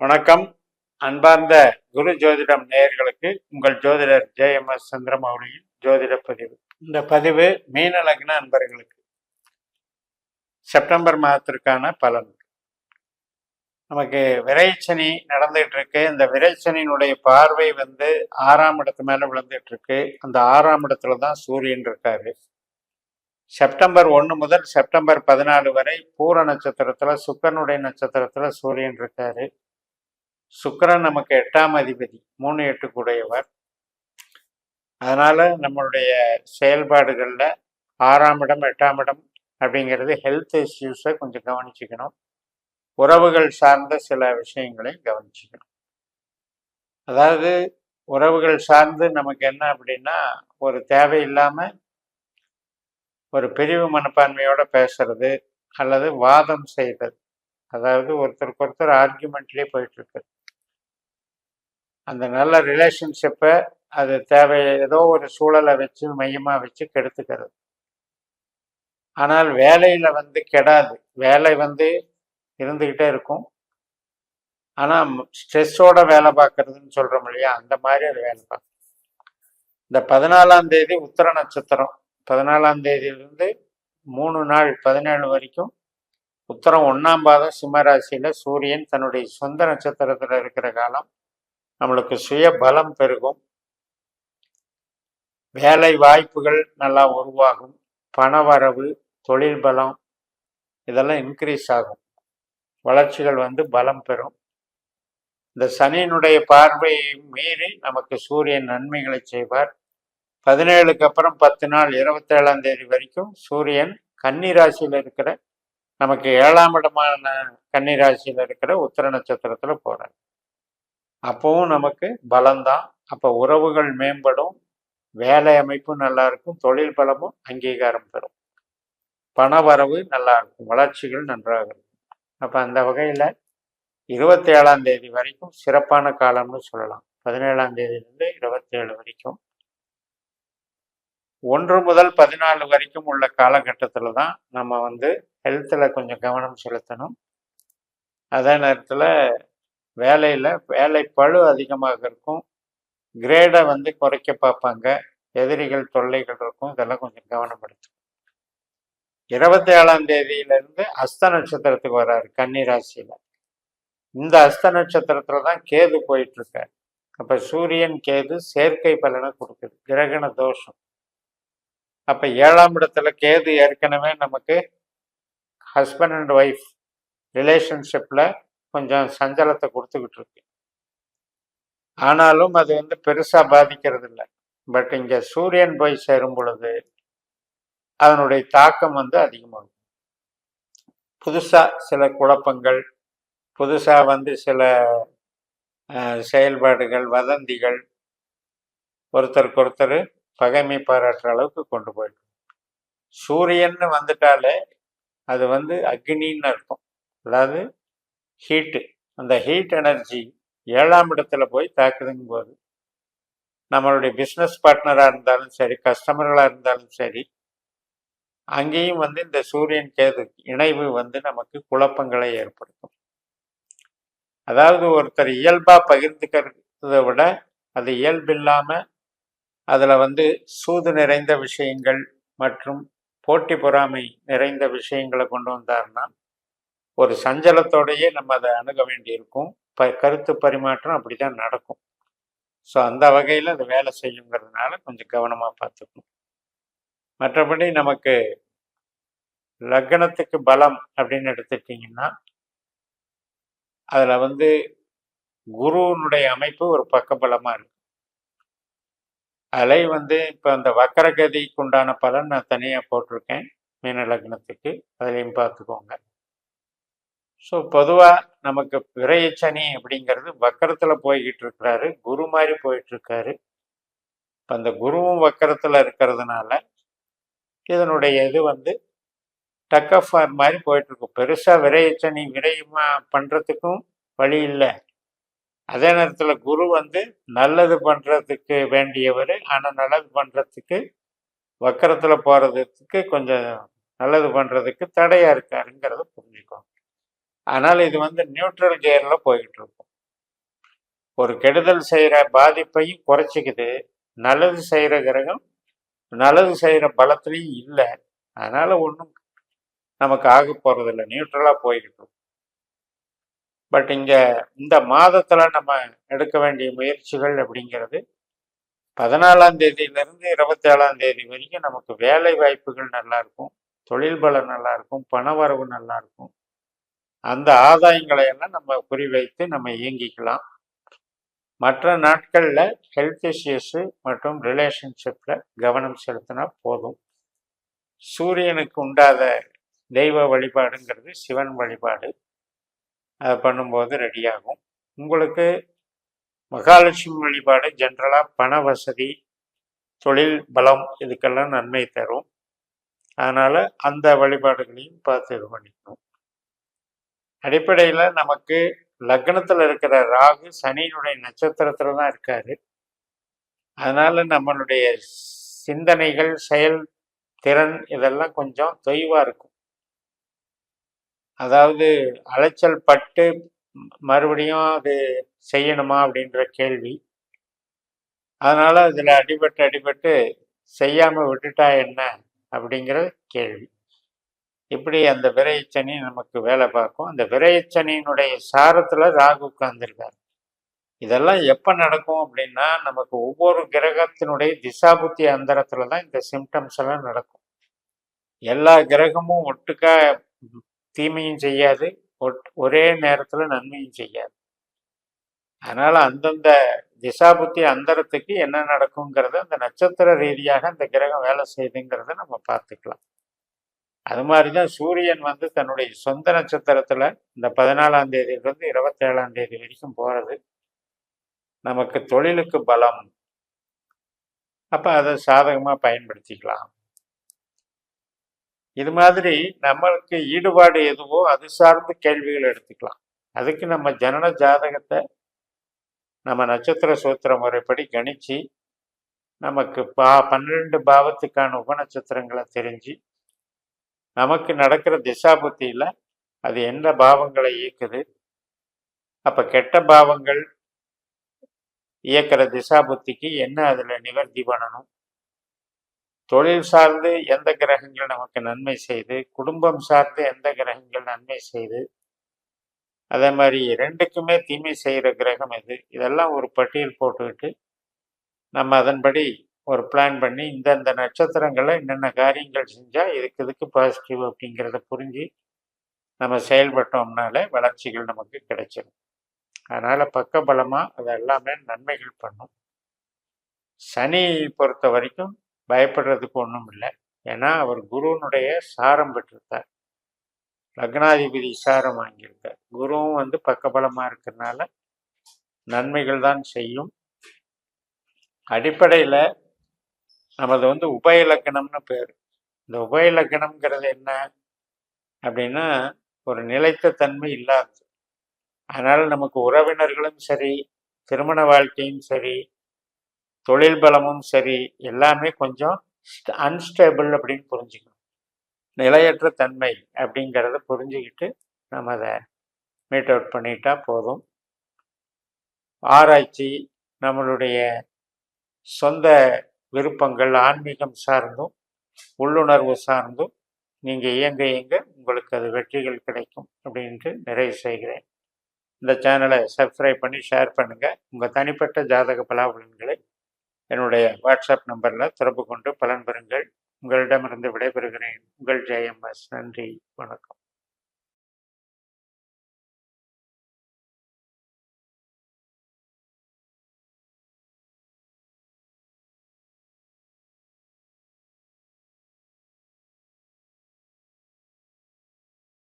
வணக்கம். அன்பார்ந்த குரு ஜோதிடம் நேயர்களுக்கு உங்கள் ஜோதிடர் ஜே.எம்.எஸ். சந்திரமௌலியின் ஜோதிட பதிவு. இந்த பதிவு மீன லக்ன அன்பர்களுக்கு செப்டம்பர் மாதத்திற்கான பலன். நமக்கு விரைச்சனி நடந்துட்டு இருக்கு. இந்த விரைச்சனியினுடைய பார்வை 6ஆம் இடத்து மேல விழுந்துட்டு இருக்கு. அந்த 6ஆம் இடத்துல தான் சூரியன் இருக்காரு. செப்டம்பர் 1 முதல் செப்டம்பர் 14 வரை பூர நட்சத்திரத்துல சுக்கிரனுடைய நட்சத்திரத்துல சூரியன் இருக்காரு. சுக்கிரன் நமக்கு 8ஆம் அதிபதி, 3-8 கூடையவர். அதனால நம்மளுடைய செயல்பாடுகள்ல 6ஆம் இடம் 8ஆம் இடம் அப்படிங்கிறது ஹெல்த் இஷ்யூஸை கொஞ்சம் கவனிச்சுக்கணும். உறவுகள் சார்ந்த சில விஷயங்களை கவனிச்சுக்கணும். அதாவது உறவுகள் சார்ந்து நமக்கு என்ன அப்படின்னா, ஒரு தேவையில்லாம ஒரு பிரிவு மனப்பான்மையோட பேசுறது அல்லது வாதம் செய்தது, அதாவது ஒருத்தருக்கு ஒருத்தர் ஆர்கியூமெண்ட்லேயே போயிட்டு இருக்கு. அந்த நல்ல ரிலேஷன்ஷிப்பை அது தேவை ஏதோ ஒரு சூழலை வச்சு மையமாக வச்சு கெடுத்துக்கிறது. ஆனால் வேலையில் கெடாது. வேலை இருந்துக்கிட்டே இருக்கும். ஆனால் ஸ்ட்ரெஸ்ஸோட வேலை பார்க்கறதுன்னு சொல்கிறோம் இல்லையா, அந்த மாதிரி அது வேலை பார்க்கும். இந்த 14ஆம் தேதி உத்திர நட்சத்திரம், 14ஆம் தேதியிலிருந்து 3 நாள் 17 வரைக்கும் உத்திரம் 1ஆம் பாதம் சிம்மராசியில் சூரியன் தன்னுடைய சொந்த நட்சத்திரத்தில் இருக்கிற காலம். நம்மளுக்கு சுய பலம் பெருகும், வேலை வாய்ப்புகள் நல்லா உருவாகும், பணவரவு, தொழில் பலம் இதெல்லாம் இன்க்ரீஸ் ஆகும், வளர்ச்சிகள் பலம் பெறும். இந்த சனியினுடைய பார்வையை மீறி நமக்கு சூரியன் நன்மைகளை செய்வார். 17க்கு அப்புறம் 10 நாள் 27ஆம் தேதி வரைக்கும் சூரியன் கன்னிராசியில் இருக்கிற நமக்கு 7ஆம் இடமான கன்னிராசியில் இருக்கிற உத்திர நட்சத்திரத்துல போறார். அப்பவும் நமக்கு பலம்தான். அப்போ உறவுகள் மேம்படும், வேலை அமைப்பு நல்லா இருக்கும், தொழில் பலமும் அங்கீகாரம் பெறும், பணவரவு நல்லா இருக்கும், வளர்ச்சிகள் நன்றாக இருக்கும். அப்போ அந்த வகையில் 27ஆம் தேதி வரைக்கும் சிறப்பான காலம்னு சொல்லலாம். 17ஆம் தேதியிலிருந்து 27 வரைக்கும் 1 முதல் 14 வரைக்கும் உள்ள காலகட்டத்தில் தான் நம்ம ஹெல்த்தில் கொஞ்சம் கவனம் செலுத்தணும். அதே நேரத்தில் வேலை பளு அதிகமாக இருக்கும், கிரேடை குறைக்க பார்ப்பாங்க, எதிரிகள் தொல்லைகள் இருக்கும், இதெல்லாம் கொஞ்சம் கவனம் எடுத்து. 27ஆம் தேதியிலிருந்து அஸ்த நட்சத்திரத்துக்கு வர்றாரு கன்னி ராசியில. இந்த அஸ்த நட்சத்திரத்துல தான் கேது போயிட்டு இருக்காரு. அப்ப சூரியன் கேது சேர்க்கை பலனை கொடுக்குது, கிரகண தோஷம். அப்ப 7ஆம் இடத்துல கேது ஏற்கனவே நமக்கு ஹஸ்பண்ட் அண்ட் ஒய்ஃப் ரிலேஷன்ஷிப்ல கொஞ்சம் சஞ்சலத்தை கொடுத்துக்கிட்டு இருக்கு. ஆனாலும் அது பெருசா பாதிக்கிறது இல்லை. பட் இங்க சூரியன் போய் சேரும் பொழுது அதனுடைய தாக்கம் அதிகமாகும். புதுசா சில குழப்பங்கள், புதுசா சில செயல்பாடுகள், வதந்திகள், ஒருத்தருக்கு ஒருத்தர் பகைமை பாராட்டுற அளவுக்கு கொண்டு போயிடும். சூரியன்னு வந்துட்டாலே அது அக்னின்னு அர்த்தம், அதாவது ஹீட்டு. அந்த ஹீட் எனர்ஜி 7ஆம் இடத்துல போய் தாக்குதுங்கும் போது நம்மளுடைய பிஸ்னஸ் பார்ட்னராக இருந்தாலும் சரி, கஸ்டமர்களாக இருந்தாலும் சரி, அங்கேயும் இந்த சூரியன் கேது இணைவு நமக்கு குழப்பங்களை ஏற்படுத்தும். அதாவது ஒருத்தர் இயல்பாக பகிர்ந்துக்கிறத விட அது இயல்பில்லாமல் அதில் சூது நிறைந்த விஷயங்கள் மற்றும் போட்டி பொறாமை நிறைந்த விஷயங்களை கொண்டு வந்தாருன்னா ஒரு சஞ்சலத்தோடையே நம்ம அதை அணுக வேண்டியிருக்கும். கருத்து பரிமாற்றம் அப்படிதான் நடக்கும். ஸோ அந்த வகையில் அது வேலை செய்யுங்கிறதுனால கொஞ்சம் கவனமாக பார்த்துக்கணும். மற்றபடி நமக்கு லக்னத்துக்கு பலம் அப்படின்னு எடுத்துட்டிங்கன்னா அதில் குருவினுடைய அமைப்பு ஒரு பக்க பலமாக இருக்கு. அதில் இப்போ அந்த வக்கரகதிக்கு உண்டான பலன் நான் தனியாக போட்டிருக்கேன் மீன லக்னத்துக்கு, அதுலேயும் பார்த்துக்கோங்க. ஸோ பொதுவாக நமக்கு விரைச்சனி அப்படிங்கிறது வக்கரத்தில் போய்கிட்டு இருக்கிறாரு, குரு மாதிரி போயிட்டு இருக்காரு. இப்போ அந்த குருவும் வக்கரத்தில் இருக்கிறதுனால இதனுடைய இது டக் ஆஃப் வார் மாதிரி போயிட்டு இருக்கும். பெருசாக விரைச்சனி விரைமா பண்ணுறதுக்கும் வழி இல்லை. அதே நேரத்தில் குரு நல்லது பண்ணுறதுக்கு வேண்டியவர், ஆனால் நல்லது பண்ணுறதுக்கு வக்கரத்தில் போகிறதுக்கு கொஞ்சம் நல்லது பண்ணுறதுக்கு தடையாக இருக்காருங்கிறத புரிஞ்சுக்கோங்க. ஆனால் இது நியூட்ரல் கியரில் போய்கிட்டு இருக்கும். ஒரு கெடுதல் செய்கிற பாதிப்பையும் குறைச்சிக்குது. நல்லது செய்கிற கிரகம் நல்லது செய்கிற பலத்துலையும் இல்லை. அதனால ஒன்றும் நமக்கு ஆக போகிறதில்ல, நியூட்ரலாக போய்கிட்டோம். பட் இங்கே இந்த மாதத்தில் நம்ம எடுக்க வேண்டிய முயற்சிகள் அப்படிங்கிறது 14ஆம் தேதியிலிருந்து 27ஆம் தேதி வரைக்கும் நமக்கு வேலை வாய்ப்புகள் நல்லா இருக்கும், தொழில் பலம் நல்லா இருக்கும், பணவரவு நல்லா இருக்கும். அந்த ஆதாயங்களை எல்லாம் நம்ம குறிவைத்து நம்ம இயங்கிக்கலாம். மற்ற நாட்களில் ஹெல்த் இஷ்யூஸு மற்றும் ரிலேஷன்ஷிப்பில் கவனம் செலுத்தினா போதும். சூரியனுக்கு உண்டாத தெய்வ வழிபாடுங்கிறது சிவன் வழிபாடு. அதை பண்ணும்போது ரெடியாகும். உங்களுக்கு மகாலட்சுமி வழிபாடு ஜென்ரலாக பண வசதி, தொழில் பலம் இதுக்கெல்லாம் நன்மை தரும். அதனால் அந்த வழிபாடுகளையும் பார்த்து இது பண்ணிக்கணும். அடிப்படையில் நமக்கு லக்னத்தில் இருக்கிற ராகு சனியினுடைய நட்சத்திரத்தில் தான் இருக்காரு. அதனால் நம்மளுடைய சிந்தனைகள், செயல் திறன் இதெல்லாம் கொஞ்சம் தொய்வாக இருக்கும். அதாவது அலைச்சல் பட்டு மறுபடியும் அது செய்யணுமா அப்படின்ற கேள்வி. அதனால் அதில் அடிபட்டு செய்யாமல் விட்டுட்டா என்ன அப்படிங்கிற கேள்வி. இப்படி அந்த விரைச்சனி நமக்கு வேலை பார்க்கும். அந்த விரைச்சனியினுடைய சாரத்தில் ராகு உட்கார்ந்துருக்காரு. இதெல்லாம் எப்போ நடக்கும் அப்படின்னா, நமக்கு ஒவ்வொரு கிரகத்தினுடைய திசாபுத்தி அந்தரத்தில் தான் இந்த சிம்டம்ஸ் எல்லாம் நடக்கும். எல்லா கிரகமும் ஒட்டுக்கா தீமையும் செய்யாது, ஒரே நேரத்தில் நன்மையும் செய்யாது. அதனால் அந்தந்த திசாபுத்தி அந்தரத்துக்கு என்ன நடக்குங்கிறத அந்த நட்சத்திர ரீதியாக அந்த கிரகம் வேலை செய்யுதுங்கிறத நம்ம பார்த்துக்கலாம். அது மாதிரி தான் சூரியன் தன்னுடைய சொந்த நட்சத்திரத்தில் இந்த 14ஆம் தேதியிலிருந்து 27ஆம் தேதி வரைக்கும் போகிறது நமக்கு தொழிலுக்கு பலம். அப்போ அதை சாதகமாக பயன்படுத்திக்கலாம். இது மாதிரி நம்மளுக்கு ஈடுபாடு எதுவோ அது சார்ந்த கேள்விகள் எடுத்துக்கலாம். அதுக்கு நம்ம ஜனன ஜாதகத்தை நம்ம நட்சத்திர சூத்திர முறைப்படி கணிச்சு நமக்கு 12 பாவத்துக்கான உபநட்சத்திரங்களை தெரிஞ்சு நமக்கு நடக்கிற திசாபுத்தியில் அது எந்த பாவங்களை இயக்குது, அப்போ கெட்ட பாவங்கள் இயக்கிற திசாபுத்திக்கு என்ன அதில் நிவர்த்தி பண்ணணும், தொழில் சார்ந்து எந்த கிரகங்கள் நமக்கு நன்மை செய்து, குடும்பம் சார்ந்து எந்த கிரகங்கள் நன்மை செய்து, அதே மாதிரி ரெண்டுக்குமே தீமை செய்கிற கிரகம் எது, இதெல்லாம் ஒரு பட்டியல் போட்டுக்கிட்டு நம்ம அதன்படி ஒரு பிளான் பண்ணி இந்தந்த நட்சத்திரங்களை என்னென்ன காரியங்கள் செஞ்சால் இதுக்கு பாசிட்டிவ் அப்படிங்கிறத புரிஞ்சு நம்ம செயல்பட்டோம்னாலே வளர்ச்சிகள் நமக்கு கிடைச்சிடும். அதனால் பக்கபலமாக அது எல்லாமே நன்மைகள் பண்ணும். சனி பொறுத்த வரைக்கும் பயப்படுறதுக்கு ஒன்றும் இல்லை. ஏன்னா அவர் குருவனுடைய சாரம் பெற்றிருக்கார், லக்னாதிபதி சாரம் வாங்கியிருக்கார். குருவும் பக்கபலமாக இருக்கிறதுனால நன்மைகள் தான் செய்யும். அடிப்படையில் நமது உபய லக்கணம்னு பேர். இந்த உபய லக்கணம்ங்கிறது என்ன அப்படின்னா, ஒரு நிலைத்த தன்மை இல்லாதது. அதனால் நமக்கு உறவினர்களும் சரி, திருமண வாழ்க்கையும் சரி, தொழில் பலமும் சரி, எல்லாமே கொஞ்சம் அன்ஸ்டேபிள் அப்படின்னு புரிஞ்சுக்கணும். நிலையற்ற தன்மை அப்படிங்கிறத புரிஞ்சுக்கிட்டு நம்ம அதை மீட் அவுட் பண்ணிட்டா போதும். ஆராய்ச்சி, நம்மளுடைய சொந்த விருப்பங்கள், ஆன்மீகம் சார்ந்தும் உள்ளுணர்வு சார்ந்தும் நீங்கள் இயங்க உங்களுக்கு அது வெற்றிகள் கிடைக்கும் அப்படின்ட்டு நிறைவு செய்கிறேன். இந்த சேனலை சப்ஸ்கிரைப் பண்ணி ஷேர் பண்ணுங்கள். உங்கள் தனிப்பட்ட ஜாதக பலாபலன்களை என்னுடைய வாட்ஸ்அப் நம்பரில் தொடர்பு கொண்டு பலன் பெறுங்கள். உங்களிடமிருந்து விடைபெறுகிறேன். உங்கள் ஜெயம்எஸ். நன்றி, வணக்கம்.